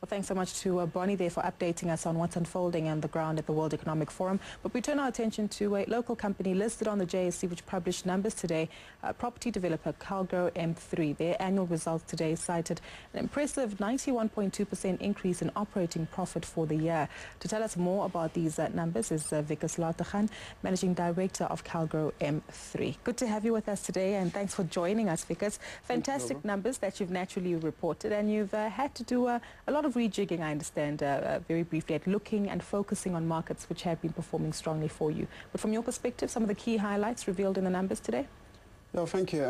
Well, thanks so much to Bonnie there for updating us on what's unfolding on the ground at the World Economic Forum. But we turn our attention to a local company listed on the JSE which published numbers today. Property developer Calgro M3. Their annual results today cited an impressive 91.2% increase in operating profit for the year. To tell us more about these numbers is Wikus, Lategaan, Managing Director of Calgro M3. Good to have you with us today, and thanks for joining us, Wikus. Fantastic numbers that you've naturally reported, and you've had to do a lot of rejigging, I understand, very briefly, at looking and focusing on markets which have been performing strongly for you. But from your perspective, some of the key highlights revealed in the numbers today? No, thank you.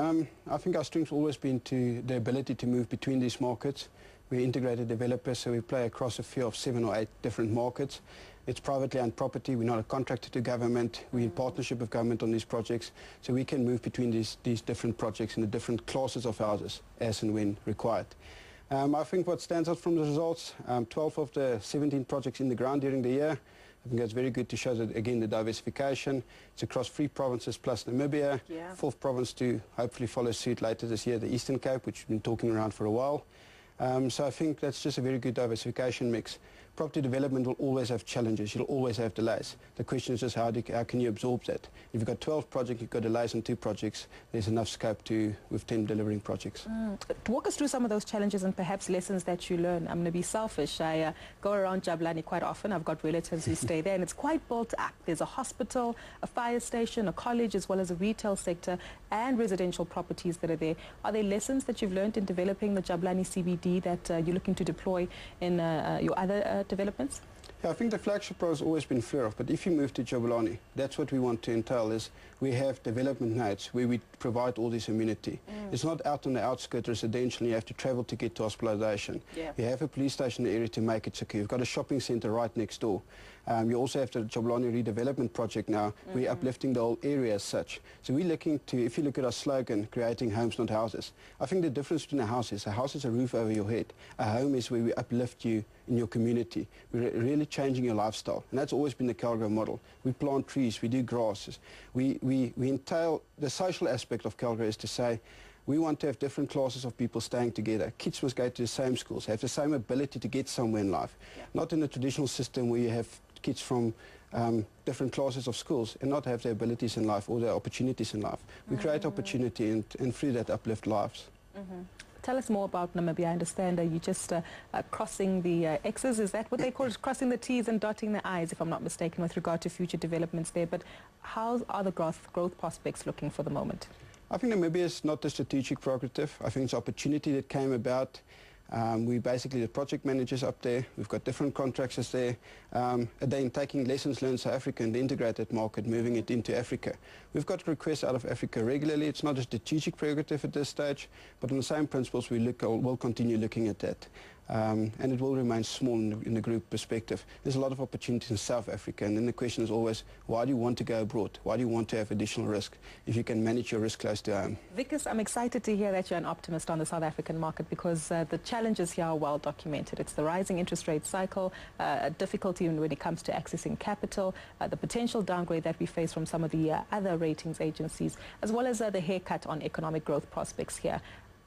I think our strength's always been to the ability to move between these markets. We're integrated developers, so we play across a few of 7 or 8 different markets. It's privately owned property. We're not a contractor to government. We're in partnership with government on these projects, so we can move between these different projects and the different classes of houses as and when required. I think what stands out from the results, 12 of the 17 projects in the ground during the year. I think that's very good to show that, again, the diversification. It's across 3 provinces plus Namibia. Yeah. 4th province to hopefully follow suit later this year, the Eastern Cape, which we've been talking around for a while. So I think that's just a very good diversification mix. Property development will always have challenges. You'll always have delays. The question is just how can you absorb that? If you've got 12 projects, you've got delays on 2 projects, there's enough scope with 10 delivering projects. Walk us through some of those challenges and perhaps lessons that you learn. I'm going to be selfish. I go around Jablani quite often. I've got relatives who stay there, and it's quite built up. There's a hospital, a fire station, a college, as well as a retail sector and residential properties that are there. Are there lessons that you've learned in developing the Jablani CBD that you're looking to deploy in your other developments? Yeah, I think the flagship role has always been Fleurhof, but if you move to Jablani, that's what we want to entail. Is we have development nodes where we provide all this amenity. It's not out on the outskirts residential, you have to travel to get to hospitalization. Yeah. You have a police station in the area to make it secure. You've got a shopping center right next door. You also have the Jablani redevelopment project now. We're uplifting the whole area as such. So we're looking to, if you look at our slogan, creating homes, not houses. I think the difference between a house is a roof over your head. A home is where we uplift you in your community. We're really changing your lifestyle, and that's always been the Calgro model. We plant trees, we do grasses. We entail the social aspect of Calgro is to say we want to have different classes of people staying together. Kids must go to the same schools, have the same ability to get somewhere in life. Yeah. Not in the traditional system where you have kids from different classes of schools and not have their abilities in life or their opportunities in life. We create opportunity and through that uplift lives. Tell us more about Namibia. I understand you just crossing the X's. Is that what they call it? Crossing the T's and dotting the I's, if I'm not mistaken, with regard to future developments there. But how are the growth prospects looking for the moment? I think Namibia is not a strategic prerogative. I think it's an opportunity that came about. We basically the project managers up there. We've got different contractors there. Then taking lessons learned South Africa and the integrated market, moving it into Africa. We've got requests out of Africa regularly. It's not a strategic prerogative at this stage, but on the same principles we'll continue looking at that. And it will remain small in the group perspective. There's a lot of opportunities in South Africa, and then the question is always, why do you want to go abroad? Why do you want to have additional risk if you can manage your risk close to home? Wikus, I'm excited to hear that you're an optimist on the South African market because the challenges here are well documented. It's the rising interest rate cycle, difficulty when it comes to accessing capital, the potential downgrade that we face from some of the other ratings agencies, as well as the haircut on economic growth prospects here.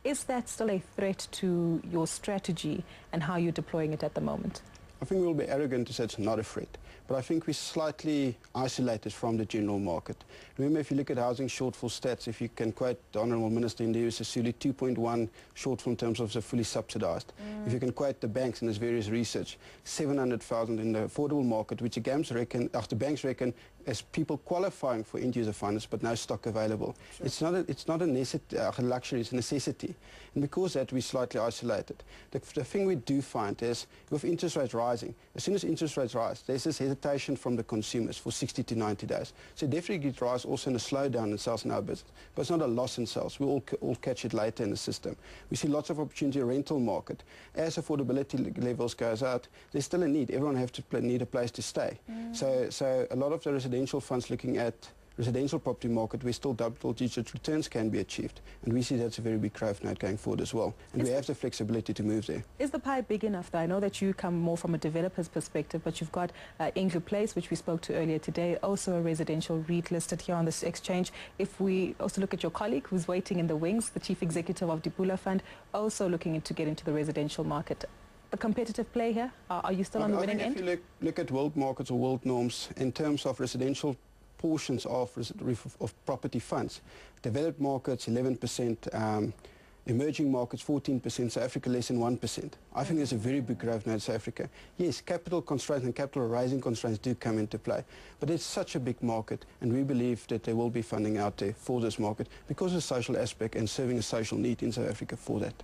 Is that still a threat to your strategy and how you're deploying it at the moment? I think we'll be arrogant to say it's not a threat, but I think we're slightly isolated from the general market. Remember, if you look at housing shortfall stats, if you can quote the Honourable Minister in there, it's a 2.1 shortfall in terms of the fully subsidised. If you can quote the banks and there's various research, 700,000 in the affordable market, which the banks reckon as people qualifying for end-user finance, but no stock available. Sure. It's not a luxury, it's a necessity. And because of that, we're slightly isolated. The thing we do find is, with interest rates rising, as soon as interest rates rise, there's this hesitation from the consumers for 60 to 90 days. So definitely it rise also in a slowdown in sales in our business. But it's not a loss in sales. We all catch it later in the system. We see lots of opportunity in the rental market. As affordability levels goes out, there's still a need. Everyone has to need a place to stay. So a lot of the residential funds looking at residential property market, where still double-digit returns can be achieved. And we see that's a very big growth note going forward as well. And we have the flexibility to move there. Is the pie big enough, though? I know that you come more from a developer's perspective, but you've got Anglo Place, which we spoke to earlier today, also a residential REIT listed here on this exchange. If we also look at your colleague who's waiting in the wings, the Chief Executive of Dipula Fund, also looking to get into the residential market. a competitive play here? Are you still on the winning end? If you look at world markets or world norms in terms of residential portions of property funds, developed markets 11%, emerging markets 14%, South Africa less than 1%. I think there's a very big growth now in South Africa. Yes, capital constraints and capital raising constraints do come into play, but it's such a big market, and we believe that there will be funding out there for this market because of the social aspect and serving a social need in South Africa for that.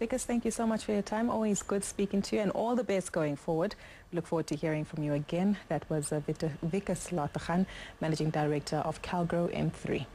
Wikus, thank you so much for your time. Always good speaking to you, and all the best going forward. Look forward to hearing from you again. That was Wikus Lategaan, Managing Director of CalGrow M3.